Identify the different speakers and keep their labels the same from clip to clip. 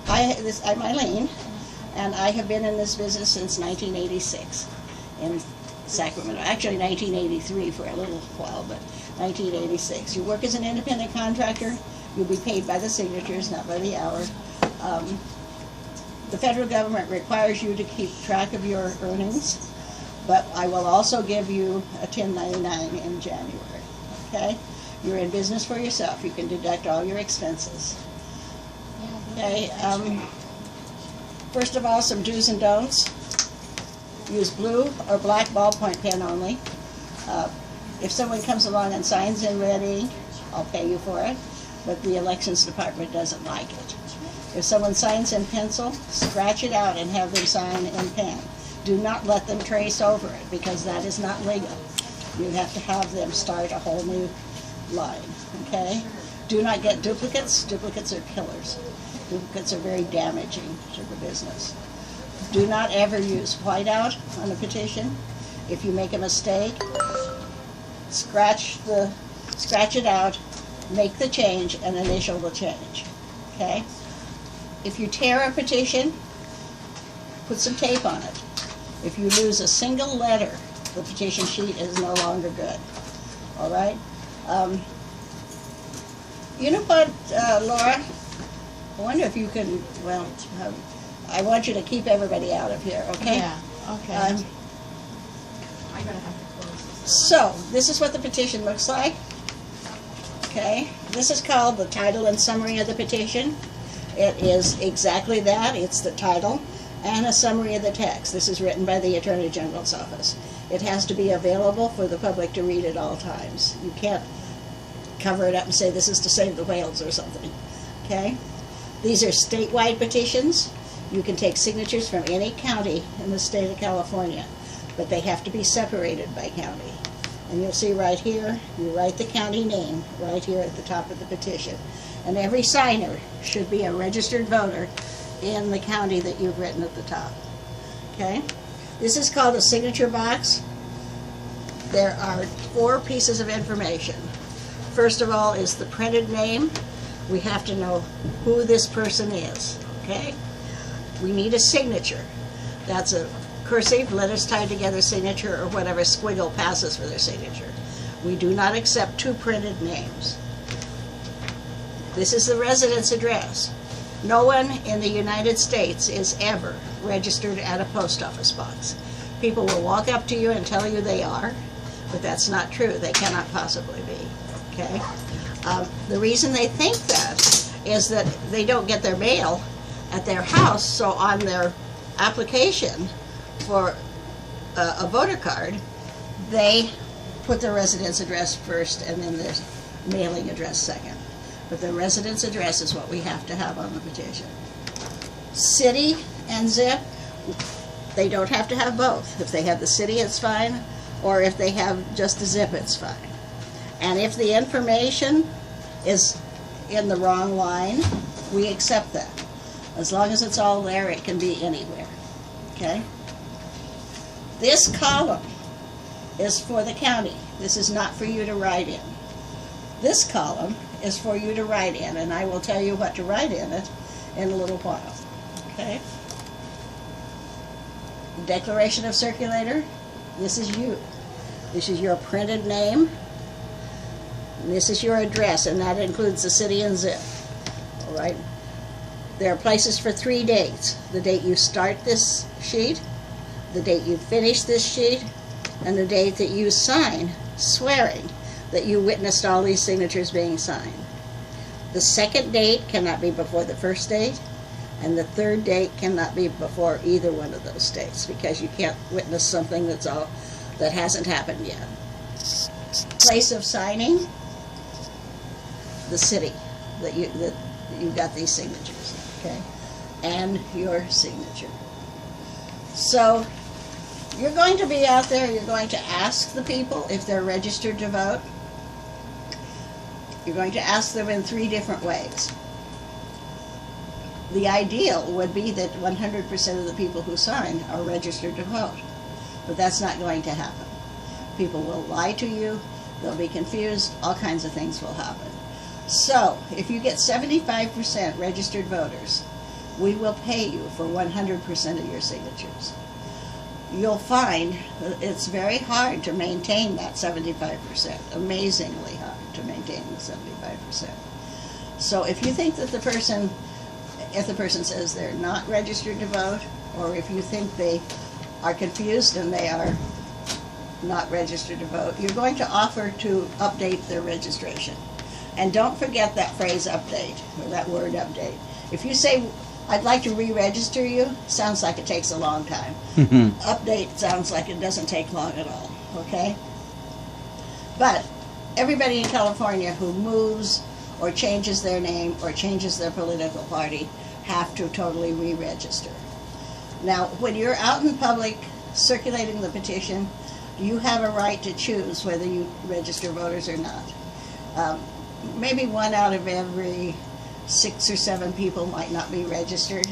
Speaker 1: I'm Eileen, and I have been in this business since 1986 in Sacramento. Actually 1983 for a little while, but 1986. You work as an independent contractor. You'll be paid by the signatures, not by the hour. The federal government requires you to keep track of your earnings, but I will also give you a 1099 in January, okay? You're in business for yourself. You can deduct all your expenses. Okay, first of all, some do's and don'ts. Use blue or black ballpoint pen only. If someone comes along and signs in red ink, I'll pay you for it, but the elections department doesn't like it. If someone signs in pencil, scratch it out and have them sign in pen. Do not let them trace over it, because that is not legal. You have to have them start a whole new line, okay? Do not get duplicates. Duplicates are killers. Duplicates are very damaging to the business. Do not ever use whiteout on a petition. If you make a mistake, scratch it out, make the change, and initial the change, okay? If you tear a petition, put some tape on it. If you lose a single letter, the petition sheet is no longer good, all right? You know what, Laura? I wonder if you can, well, I want you to keep everybody out of here, okay?
Speaker 2: Yeah, okay. I'm gonna have to close this.
Speaker 1: So, this is what the petition looks like, okay? This is called the title and summary of the petition. It is exactly that. It's the title and a summary of the text. This is written by the Attorney General's office. It has to be available for the public to read at all times. You can't cover it up and say this is to save the whales or something, okay? These are statewide petitions. You can take signatures from any county in the state of California, but they have to be separated by county. And you'll see right here, you write the county name right here at the top of the petition. And every signer should be a registered voter in the county that you've written at the top, okay? This is called a signature box. There are 4 pieces of information. First of all is the printed name. We have to know who this person is, okay? We need a signature. That's a cursive, letters tied together signature, or whatever squiggle passes for their signature. We do not accept 2 printed names. This is the residence address. No one in the United States is ever registered at a post office box. People will walk up to you and tell you they are, but that's not true. They cannot possibly be, okay? The reason they think that is that they don't get their mail at their house, so on their application for a voter card, they put their residence address first and then their mailing address second. But the residence address is what we have to have on the petition. City and zip, they don't have to have both. If they have the city, it's fine, or if they have just the zip, it's fine. And if the information is in the wrong line, we accept that. As long as it's all there, it can be anywhere, okay? This column is for the county. This is not for you to write in. This column is for you to write in, and I will tell you what to write in it in a little while, okay? Declaration of circulator, this is you. This is your printed name. This is your address, and that includes the city and zip, all right? There are places for 3 dates. The date you start this sheet, the date you finish this sheet, and the date that you sign, swearing that you witnessed all these signatures being signed. The second date cannot be before the first date, and the third date cannot be before either one of those dates, because you can't witness something that hasn't happened yet. Place of signing, the city that you got these signatures, okay, and your signature. So you're going to be out there, you're going to ask the people if they're registered to vote. You're going to ask them in 3 different ways. The ideal would be that 100% of the people who sign are registered to vote, but that's not going to happen. People will lie to you, they'll be confused, all kinds of things will happen. So, if you get 75% registered voters, we will pay you for 100% of your signatures. You'll find that it's very hard to maintain that 75%, amazingly hard to maintain the 75%. So if you think that if the person says they're not registered to vote, or if you think they are confused and they are not registered to vote, you're going to offer to update their registration. And don't forget that phrase update, or that word update. If you say, I'd like to re-register you, sounds like it takes a long time. Update sounds like it doesn't take long at all, okay? But everybody in California who moves or changes their name or changes their political party have to totally re-register. Now, when you're out in public circulating the petition, you have a right to choose whether you register voters or not. Maybe 1 out of every 6 or 7 people might not be registered,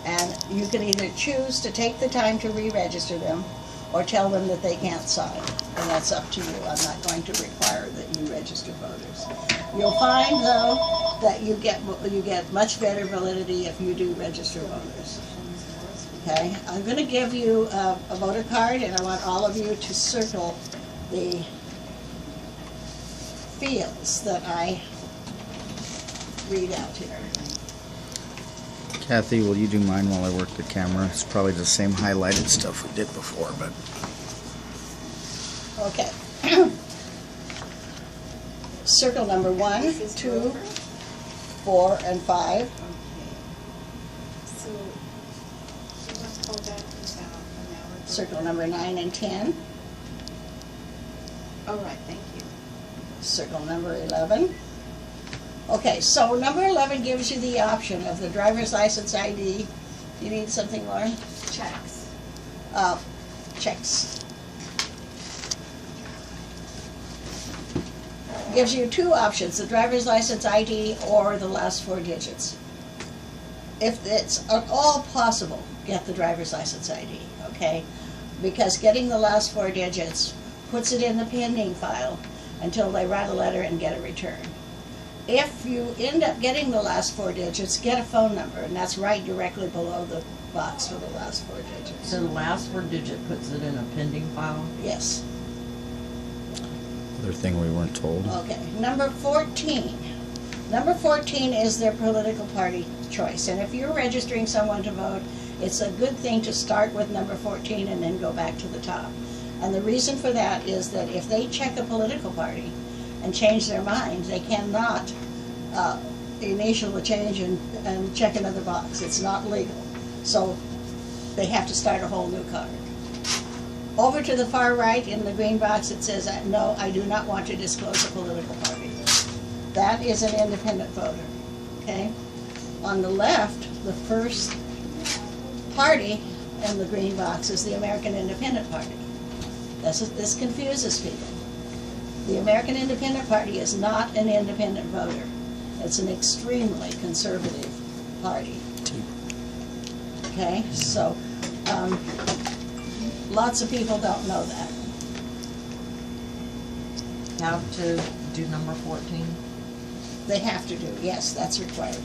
Speaker 1: and you can either choose to take the time to re-register them or tell them that they can't sign, and that's up to you. I'm not going to require that you register voters. You'll find, though, that you get much better validity if you do register voters. Okay, I'm going to give you a voter card, and I want all of you to circle the fields that I read out here.
Speaker 3: Kathy, will you do mine while I work the camera? It's probably the same highlighted stuff we did before, but...
Speaker 1: Okay. Circle number 1, 2, 4, and 5.
Speaker 2: Okay. So, let's go back to that. And now we're
Speaker 1: Circle number 9 and 10.
Speaker 2: All right, thank you.
Speaker 1: Circle number 11. Okay, so number 11 gives you the option of the driver's license ID. You need something more?
Speaker 2: Checks.
Speaker 1: Checks. Gives you 2 options, the driver's license ID or the last 4 digits. If it's at all possible, get the driver's license ID, okay? Because getting the last 4 digits puts it in the pending file until they write a letter and get a return. If you end up getting the last 4 digits, get a phone number, and that's right directly below the box for the last 4 digits.
Speaker 4: So the last 4 digit puts it in a pending file?
Speaker 1: Yes.
Speaker 3: Other thing we weren't told.
Speaker 1: Okay, number 14. Number 14 is their political party choice, and if you're registering someone to vote, it's a good thing to start with number 14 and then go back to the top. And the reason for that is that if they check a political party and change their mind, they cannot initial the change and check another box. It's not legal. So they have to start a whole new card. Over to the far right in the green box it says, no, I do not want to disclose a political party. That is an independent voter, okay? On the left, the first party in the green box is the American Independent Party. This confuses people. The American Independent Party is not an independent voter. It's an extremely conservative party. Okay, so lots of people don't know that.
Speaker 4: Have to do number 14?
Speaker 1: They have to do, yes, that's required.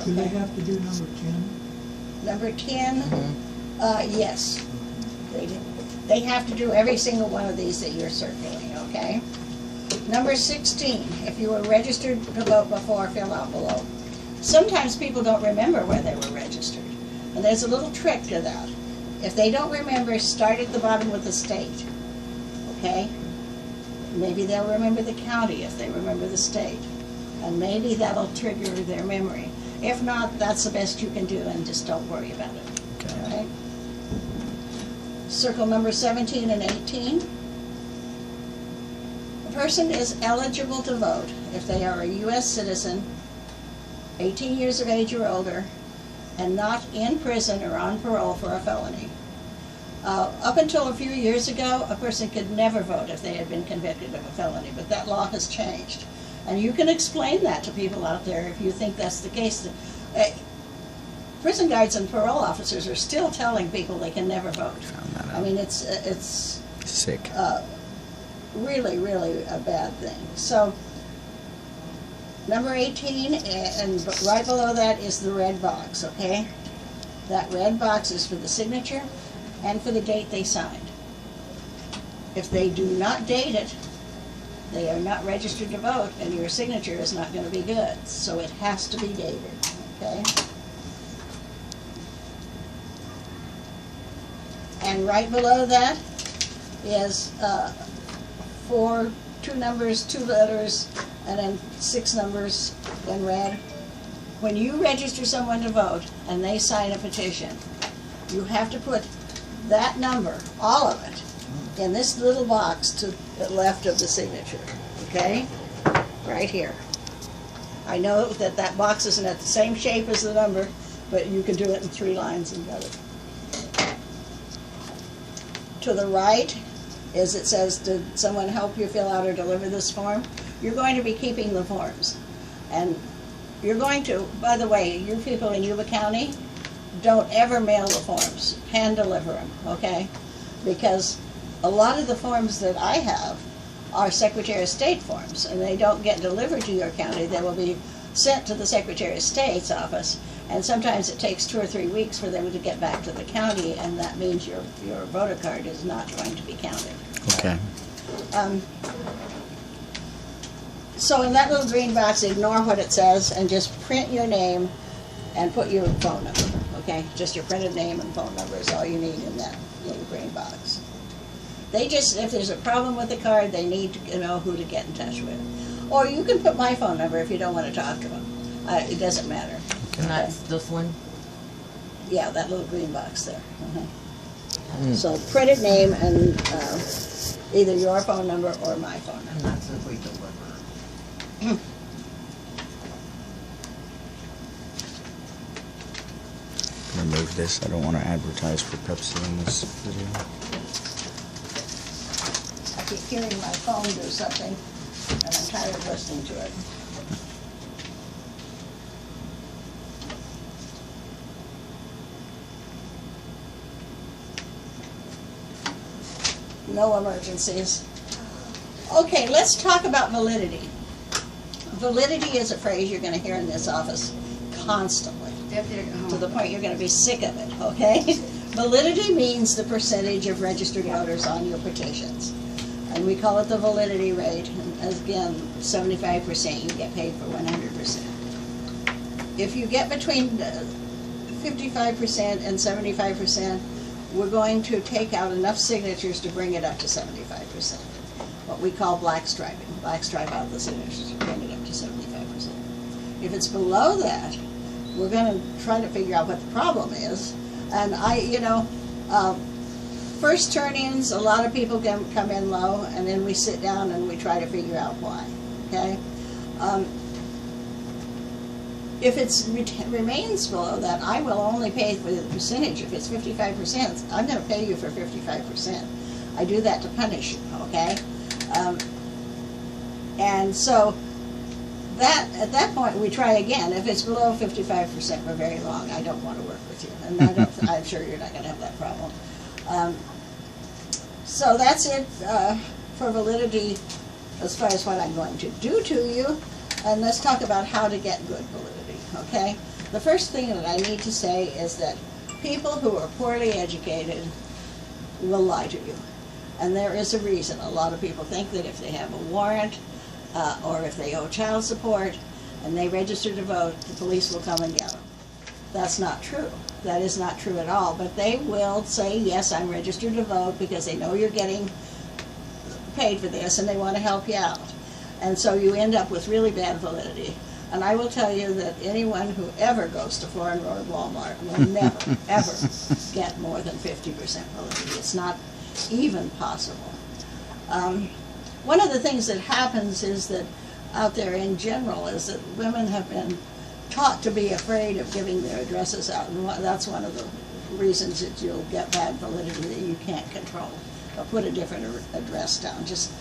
Speaker 5: Do they have to do number 10?
Speaker 1: Number 10, yes. They do. They have to do every single one of these that you're circulating, okay? Number 16, if you were registered to vote before, fill out below. Sometimes people don't remember where they were registered, and there's a little trick to that. If they don't remember, start at the bottom with the state, okay? Maybe they'll remember the county if they remember the state, and maybe that'll trigger their memory. If not, that's the best you can do, and just don't worry about it,
Speaker 3: Okay.
Speaker 1: all right? Circle number 17 and 18. A person is eligible to vote if they are a U.S. citizen, 18 years of age or older, and not in prison or on parole for a felony. Up until a few years ago, a person could never vote if they had been convicted of a felony, but that law has changed. And you can explain that to people out there if you think that's the case. Prison guards and parole officers are still telling people they can never vote.
Speaker 3: Found that out.
Speaker 1: I mean, it's
Speaker 3: Sick.
Speaker 1: really, really a bad thing. So number 18, and right below that is the red box, okay? That red box is for the signature and for the date they signed. If they do not date it, they are not registered to vote, and your signature is not going to be good. So it has to be dated, okay? And right below that is two numbers, 2 letters, and then 6 numbers in red. When you register someone to vote and they sign a petition, you have to put that number, all of it, in this little box to the left of the signature, okay? Right here. I know that that box isn't at the same shape as the number, but you can do it in 3 lines and got it. To the right is it says, did someone help you fill out or deliver this form? You're going to be keeping the forms. And you're going to, by the way, you people in Yuba County, don't ever mail the forms. Hand deliver them, okay? Because a lot of the forms that I have are Secretary of State forms, and they don't get delivered to your county. They will be sent to the Secretary of State's office, and sometimes it takes 2 or 3 weeks for them to get back to the county, and that means your voter card is not going to be counted.
Speaker 3: Okay.
Speaker 1: So in that little green box, ignore what it says and just print your name and put your phone number, okay? Just your printed name and phone number is all you need in that little green box. They just, if there's a problem with the card, they need to know who to get in touch with. Or you can put my phone number if you don't want to talk to them. It doesn't matter.
Speaker 4: And that's this one?
Speaker 1: Yeah, that little green box there. So printed name and either your phone number or my phone
Speaker 4: And
Speaker 1: number.
Speaker 4: that's if we deliver.
Speaker 3: Remove this. I don't want to advertise for Pepsi in this video.
Speaker 1: I keep hearing my phone do something, and I'm tired of listening to it. No emergencies. Okay, let's talk about validity. Validity is a phrase you're going to hear in this office constantly, to the point you're going to be sick of it, okay? Validity means the percentage of registered voters on your petitions. And we call it the validity rate. And again, 75%, you get paid for 100%. If you get between 55% and 75%, we're going to take out enough signatures to bring it up to 75%. What we call black striping. Black stripe out the signatures to bring it up to 75%. If it's below that, we're going to try to figure out what the problem is. And first turn-ins, a lot of people can come in low, and then we sit down and we try to figure out why, okay? If it remains below that, I will only pay for the percentage. If it's 55%, I'm going to pay you for 55%. I do that to punish you, okay? And so at that point, we try again. If it's below 55% for very long, I don't want to work with you, and I'm sure you're not going to have that problem. So that's it for validity as far as what I'm going to do to you. And let's talk about how to get good validity, okay? The first thing that I need to say is that people who are poorly educated will lie to you. And there is a reason. A lot of people think that if they have a warrant or if they owe child support and they register to vote, the police will come and get them. That's not true. That is not true at all. But they will say, yes, I'm registered to vote because they know you're getting paid for this and they want to help you out. And so you end up with really bad validity. And I will tell you that anyone who ever goes to Florin Road Walmart will never, ever get more than 50% validity. It's not even possible. One of the things that happens is that out there in general is that women have been taught to be afraid of giving their addresses out, and that's one of the reasons that you'll get bad validity that you can't control. They'll put a different address down, just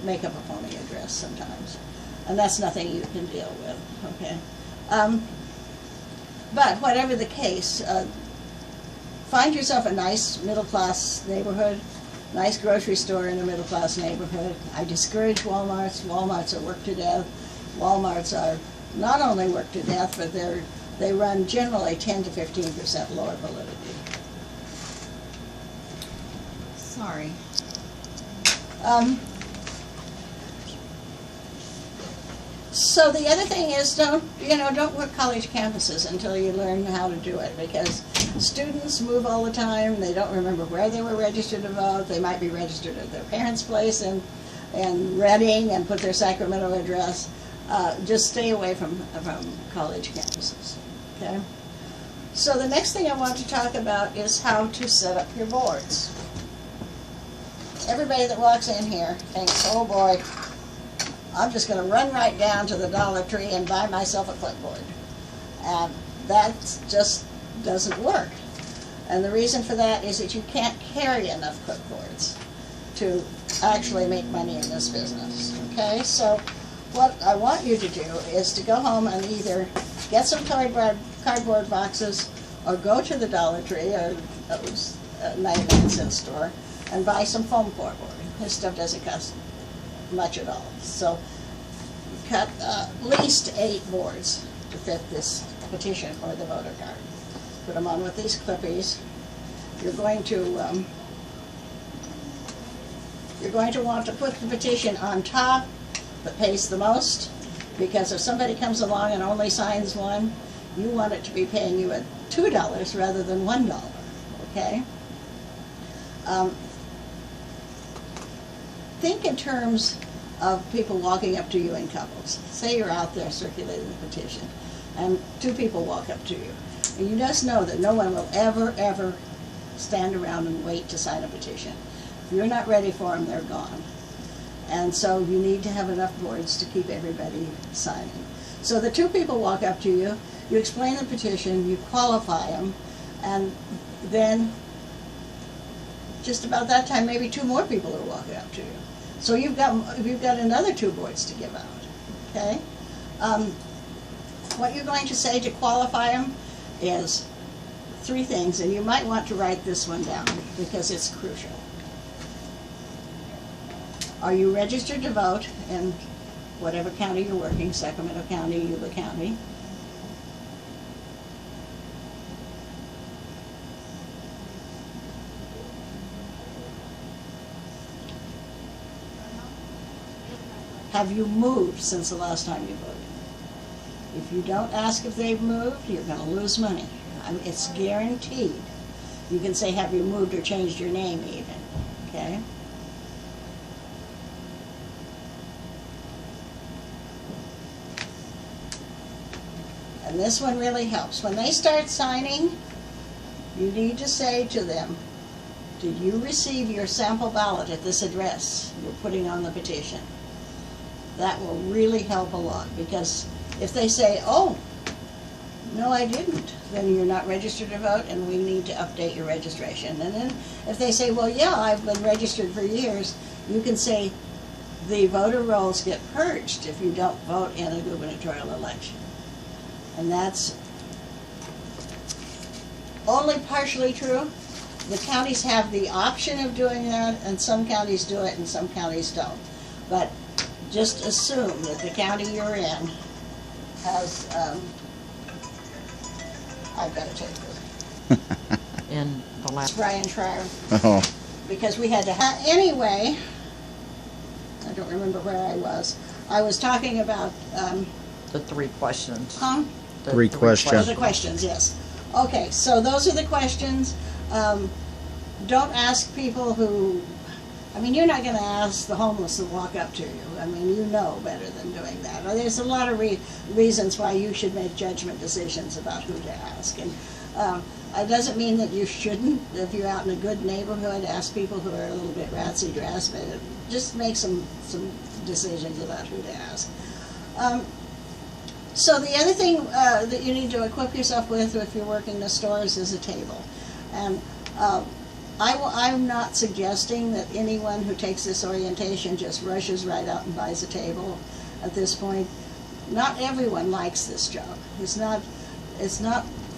Speaker 1: make up a phony address sometimes, and that's nothing you can deal with, okay? But whatever the case, find yourself a nice middle-class neighborhood, nice grocery store in a middle-class neighborhood. I discourage Walmarts. Walmarts are worked to death. Walmarts are not only work to death, but they run generally 10 to 15% lower validity.
Speaker 4: Sorry.
Speaker 1: So the other thing is, don't work college campuses until you learn how to do it, because students move all the time. They don't remember where they were registered to vote. They might be registered at their parents' place in Reading and put their Sacramento address. Just stay away from college campuses. Okay. So the next thing I want to talk about is how to set up your boards. Everybody that walks in here thinks, oh boy, I'm just going to run right down to the Dollar Tree and buy myself a clipboard. And that just doesn't work. And the reason for that is that you can't carry enough clipboards to actually make money in this business. Okay, so what I want you to do is to go home and either get some cardboard boxes or go to the Dollar Tree or a 99-cent store and buy some foam floorboard. This stuff doesn't cost much at all. So cut at least 8 boards to fit this petition or the voter card. Put them on with these clippies. You're going to want to put the petition on top that pays the most, because if somebody comes along and only signs one, you want it to be paying you at $2 rather than $1. Okay. Think in terms of people walking up to you in couples. Say you're out there circulating the petition, and 2 people walk up to you. And you just know that no one will ever stand around and wait to sign a petition. If you're not ready for them, they're gone. And so you need to have enough boards to keep everybody signing. So the 2 people walk up to you, you explain the petition, you qualify them, and then just about that time, maybe 2 more people are walking up to you. So you've got another 2 boards to give out. Okay. What you're going to say to qualify them is 3 things, and you might want to write this one down because it's crucial. Are you registered to vote in whatever county you're working, Sacramento County, Yuba County? Have you moved since the last time you voted? If you don't ask if they've moved, you're going to lose money. It's guaranteed. You can say, have you moved or changed your name even, okay? And this one really helps. When they start signing, you need to say to them, did you receive your sample ballot at this address you're putting on the petition? That will really help a lot, because if they say, oh, no, I didn't, then you're not registered to vote and we need to update your registration. And then if they say, well, yeah, I've been registered for years, you can say the voter rolls get purged if you don't vote in a gubernatorial election. And that's only partially true. The counties have the option of doing that, and some counties do it and some counties don't. But just assume that the county you're in has, I've got to take this.
Speaker 4: In the last.
Speaker 1: Brian Schreier.
Speaker 3: Oh.
Speaker 1: Because we had to anyway, I don't remember where I was. I was talking about,
Speaker 4: The 3 questions.
Speaker 1: huh?
Speaker 4: The
Speaker 3: 3 questions.
Speaker 1: Those are the questions, yes. Okay, so those are the questions. Don't ask people who, you're not going to ask the homeless to walk up to you. You know better than doing that. There's a lot of reasons why you should make judgment decisions about who to ask. And it doesn't mean that you shouldn't, if you're out in a good neighborhood, ask people who are a little bit ratsy dressed, but just make some decisions about who to ask. So the other thing that you need to equip yourself with if you're working the stores is a table. And I'm not suggesting that anyone who takes this orientation just rushes right out and buys a table at this point. Not everyone likes this job. It's not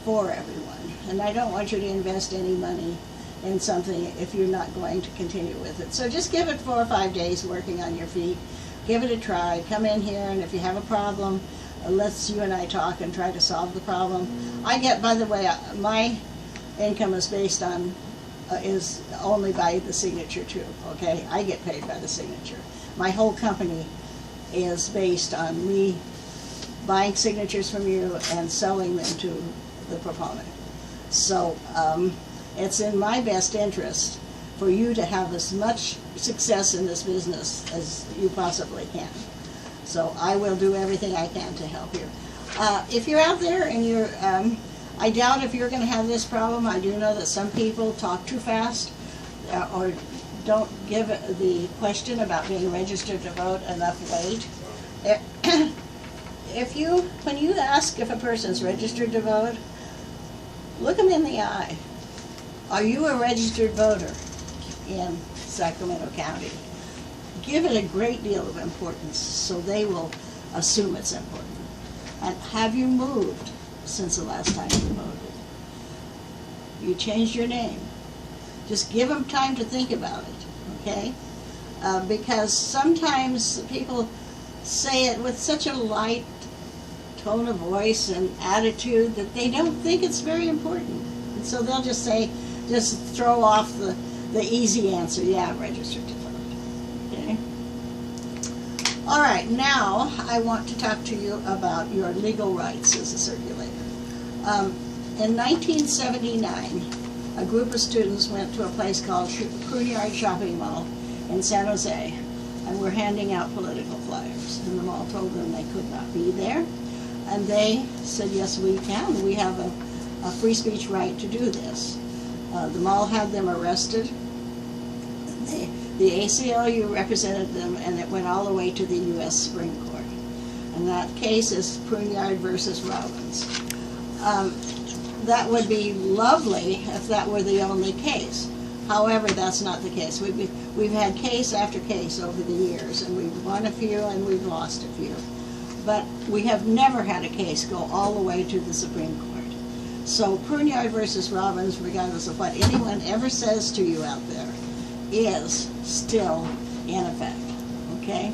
Speaker 1: for everyone. And I don't want you to invest any money in something if you're not going to continue with it. So just give it 4 or 5 days working on your feet. Give it a try. Come in here, and if you have a problem, let's you and I talk and try to solve the problem. I get, by the way, my income is based on, is only by the signature too, okay? I get paid by the signature. My whole company is based on me buying signatures from you and selling them to the proponent. So it's in my best interest for you to have as much success in this business as you possibly can. So I will do everything I can to help you. If you're out there and you're, I doubt if you're going to have this problem. I do know that some people talk too fast or don't give the question about being registered to vote enough weight. When you ask if a person's registered to vote, look them in the eye. Are you a registered voter in Sacramento County? Give it a great deal of importance so they will assume it's important. And have you moved since the last time you voted? You changed your name. Just give them time to think about it, okay? Because sometimes people say it with such a light tone of voice and attitude that they don't think it's very important. And so they'll just say, just throw off the easy answer, yeah, I'm registered to vote, okay? All right, now I want to talk to you about your legal rights as a circulator. In 1979, a group of students went to a place called Pruneyard Shopping Mall in San Jose, and were handing out political flyers. And the mall told them they could not be there. And they said, yes, we can. We have a free speech right to do this. The mall had them arrested. The ACLU represented them, and it went all the way to the U.S. Supreme Court. And that case is Pruneyard versus Robbins. That would be lovely if that were the only case. However, that's not the case. We've had case after case over the years, and we've won a few and we've lost a few. But we have never had a case go all the way to the Supreme Court. So Pruneyard versus Robbins, regardless of what anyone ever says to you out there, is still in effect, okay?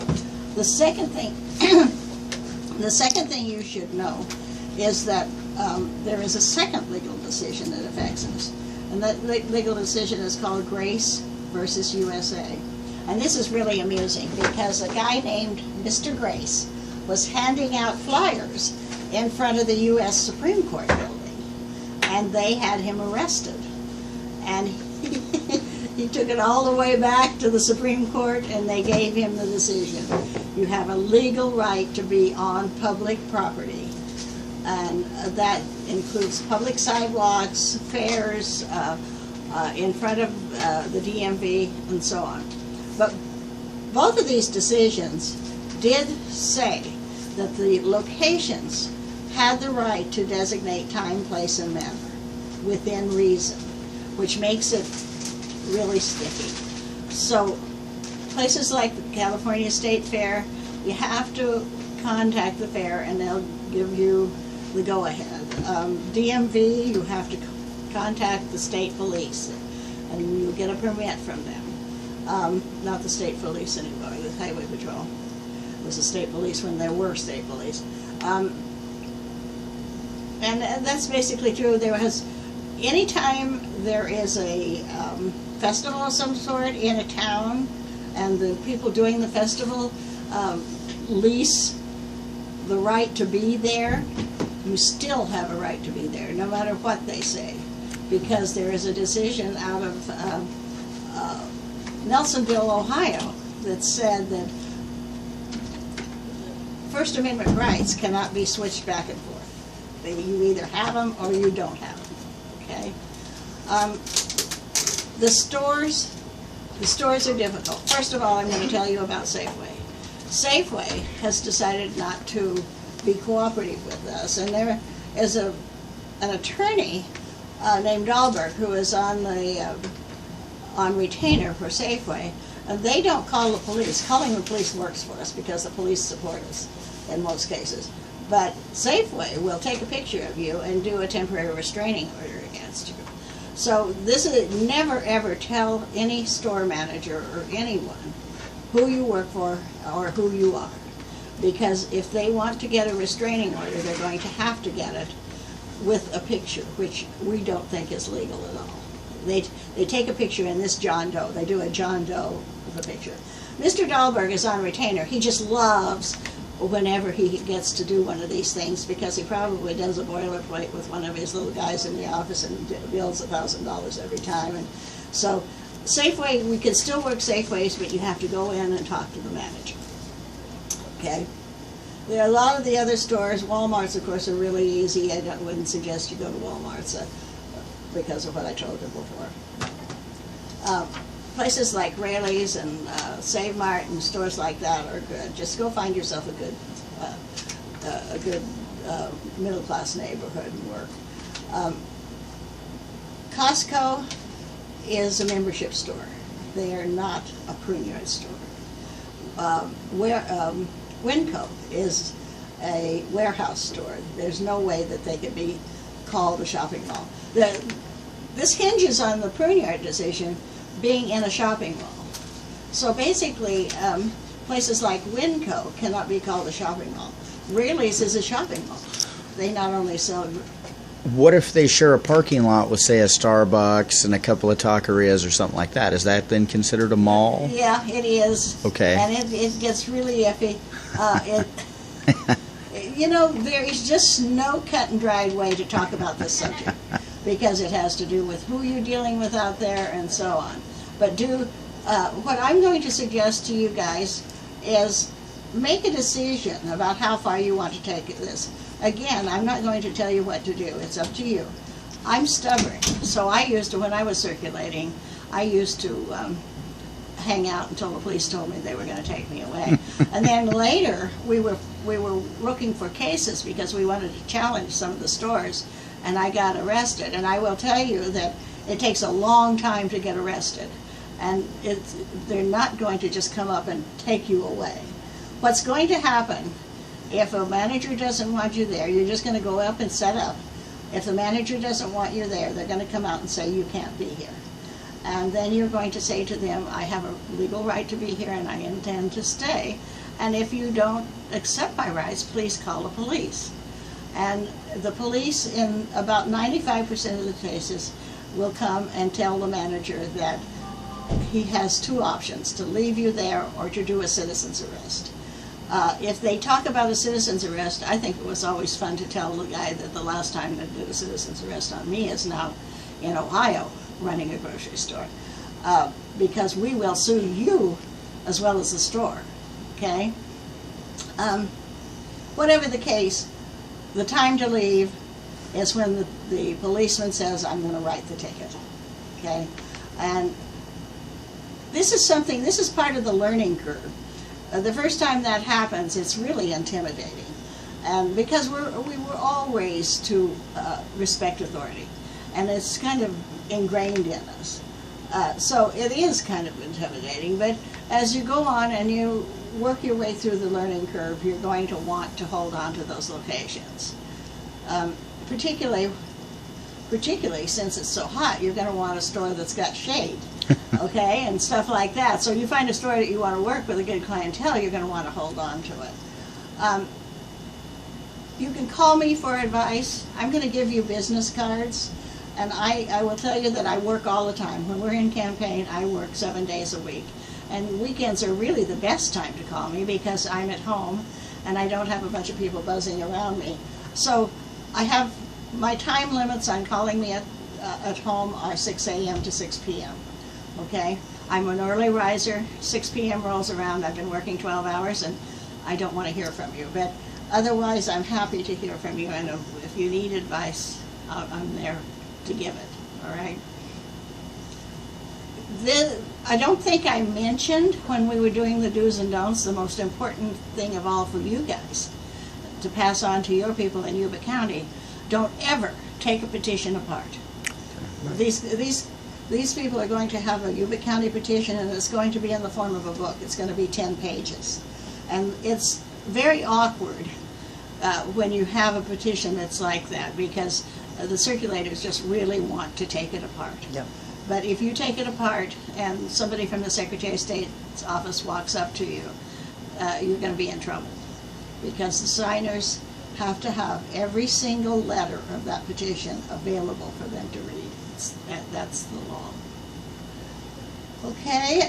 Speaker 1: The second thing you should know is that there is a second legal decision that affects us. And that legal decision is called Grace versus USA. And this is really amusing because a guy named Mr. Grace was handing out flyers in front of the U.S. Supreme Court building. And they had him arrested. And he took it all the way back to the Supreme Court, and they gave him the decision. You have a legal right to be on public property. And that includes public sidewalks, fairs, in front of the DMV, and so on. But both of these decisions did say that the locations had the right to designate time, place, and manner within reason, which makes it really sticky. So places like the California State Fair, you have to contact the fair and they'll give you the go-ahead. DMV, you have to contact the state police and you'll get a permit from them. Not the state police anymore, the highway patrol. It was the state police when there were state police. And that's basically true. Anytime there is a festival of some sort in a town and the people doing the festival lease the right to be there, you still have a right to be there, no matter what they say, because there is a decision out of Nelsonville, Ohio, that said that First Amendment rights cannot be switched back and forth. You either have them or you don't have them. Okay. The stores are difficult. First of all, I'm going to tell you about Safeway. Safeway has decided not to be cooperative with us, and there is an attorney named Dahlberg who is on retainer for Safeway, and they don't call the police. Calling the police works for us because the police support us in most cases. But Safeway will take a picture of you and do a temporary restraining order against you. So this is, never ever tell any store manager or anyone who you work for or who you are. Because if they want to get a restraining order, they're going to have to get it with a picture, which we don't think is legal at all. They take a picture in this John Doe. They do a John Doe with a picture. Mr. Dahlberg is on retainer. He just loves whenever he gets to do one of these things, because he probably does a boilerplate with one of his little guys in the office and bills $1,000 every time. And so Safeway, we can still work Safeways, but you have to go in and talk to the manager. Okay? There are a lot of the other stores. Walmart's, of course, are really easy. I wouldn't suggest you go to Walmart's because of what I told you before. Places like Raley's and Save Mart and stores like that are good. Just go find yourself a good middle-class neighborhood and work. Costco is a membership store. They are not a prune yard store. Winco is a warehouse store. There's no way that they could be called a shopping mall. This hinges on the prune yard decision being in a shopping mall. So basically, places like Winco cannot be called a shopping mall. Raley's is a shopping mall. They not only sell...
Speaker 3: What if they share a parking lot with, say, a Starbucks and a couple of taquerias or something like that? Is that then considered a mall?
Speaker 1: Yeah, it is.
Speaker 3: Okay.
Speaker 1: And it gets really iffy. You know, there is just no cut and dried way to talk about this subject because it has to do with who you're dealing with out there and so on. But what I'm going to suggest to you guys is make a decision about how far you want to take this. Again, I'm not going to tell you what to do. It's up to you. I'm stubborn, so when I was circulating, I used to hang out until the police told me they were going to take me away. And then later, we were looking for cases because we wanted to challenge some of the stores, and I got arrested. And I will tell you that it takes a long time to get arrested, and they're not going to just come up and take you away. What's going to happen, if a manager doesn't want you there, you're just going to go up and set up. If the manager doesn't want you there, they're going to come out and say you can't be here. And then you're going to say to them, I have a legal right to be here and I intend to stay. And if you don't accept my rights, please call the police. And the police, in about 95% of the cases, will come and tell the manager that he has two options, to leave you there or to do a citizen's arrest. If they talk about a citizen's arrest, I think it was always fun to tell the guy that the last time they did a citizen's arrest on me is now in Ohio running a grocery store. Because we will sue you as well as the store, okay? Whatever the case, the time to leave is when the policeman says, I'm going to write the ticket, okay? And this is part of the learning curve. The first time that happens, it's really intimidating. And because we were all raised to respect authority, and it's kind of ingrained in us. So it is kind of intimidating, but as you go on and you work your way through the learning curve, you're going to want to hold on to those locations. Particularly since it's so hot, you're going to want a store that's got shade, okay, and stuff like that. So you find a store that you want to work with a good clientele, you're going to want to hold on to it. You can call me for advice. I'm going to give you business cards, and I will tell you that I work all the time. When we're in campaign, I work 7 days a week. And weekends are really the best time to call me because I'm at home and I don't have a bunch of people buzzing around me. So I have my time limits on calling me at home are 6 a.m. to 6 p.m. Okay? I'm an early riser. 6 p.m. rolls around. I've been working 12 hours and I don't want to hear from you. But otherwise, I'm happy to hear from you. And if you need advice, I'm there to give it. All right? I don't think I mentioned when we were doing the do's and don'ts the most important thing of all for you guys to pass on to your people in Yuba County. Don't ever take a petition apart. These people are going to have a Yuba County petition, and it's going to be in the form of a book. It's going to be 10 pages. And it's very awkward when you have a petition that's like that, because the circulators just really want to take it apart.
Speaker 4: Yep.
Speaker 1: But if you take it apart and somebody from the Secretary of State's office walks up to you, you're going to be in trouble. because the signers have to have every single letter of that petition available for them to read. That's the law. Okay.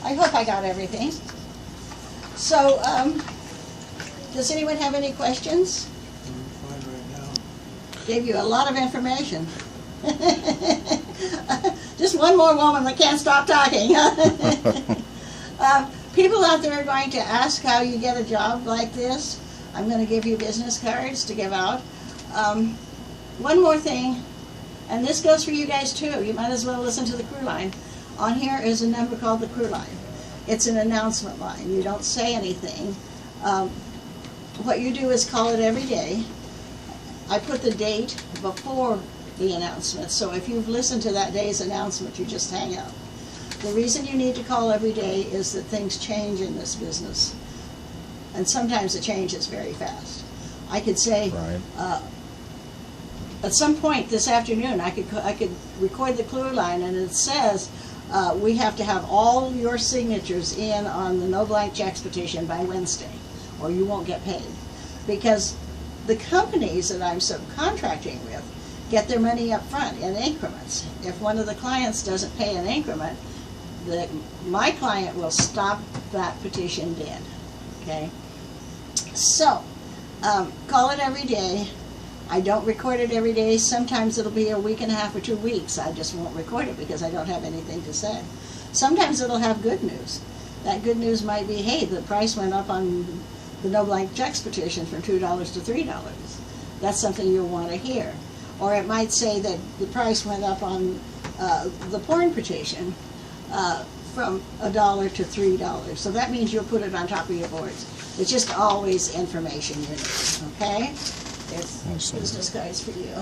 Speaker 1: I hope I got everything. So, does anyone have any questions?
Speaker 5: I'm fine right now.
Speaker 1: Gave you a lot of information. Just one more woman that can't stop talking. People out there are going to ask how you get a job like this. I'm going to give you business cards to give out. One more thing, and this goes for you guys too. You might as well listen to the crew line. On here is a number called the crew line. It's an announcement line. You don't say anything. What you do is call it every day. I put the date before the announcement, so if you've listened to that day's announcement, you just hang up. The reason you need to call every day is that things change in this business, and sometimes the change is very fast. I could say,
Speaker 3: Right.
Speaker 1: at some point this afternoon, I could record the clue line, and it says we have to have all your signatures in on the no blank checks petition by Wednesday, or you won't get paid. Because the companies that I'm subcontracting with get their money up front in increments. If one of the clients doesn't pay an increment, my client will stop that petition dead. Okay? So, call it every day. I don't record it every day. Sometimes it'll be a week and a half or 2 weeks. I just won't record it because I don't have anything to say. Sometimes it'll have good news. That good news might be, hey, the price went up on the no blank checks petition from $2 to $3. That's something you'll want to hear. Or it might say that the price went up on the porn petition from $1 to $3. So that means you'll put it on top of your boards. It's just always information you need, okay? There's
Speaker 3: Awesome.
Speaker 1: business cards for you.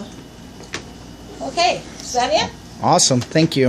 Speaker 1: Okay, is that it?
Speaker 3: Awesome. Thank you.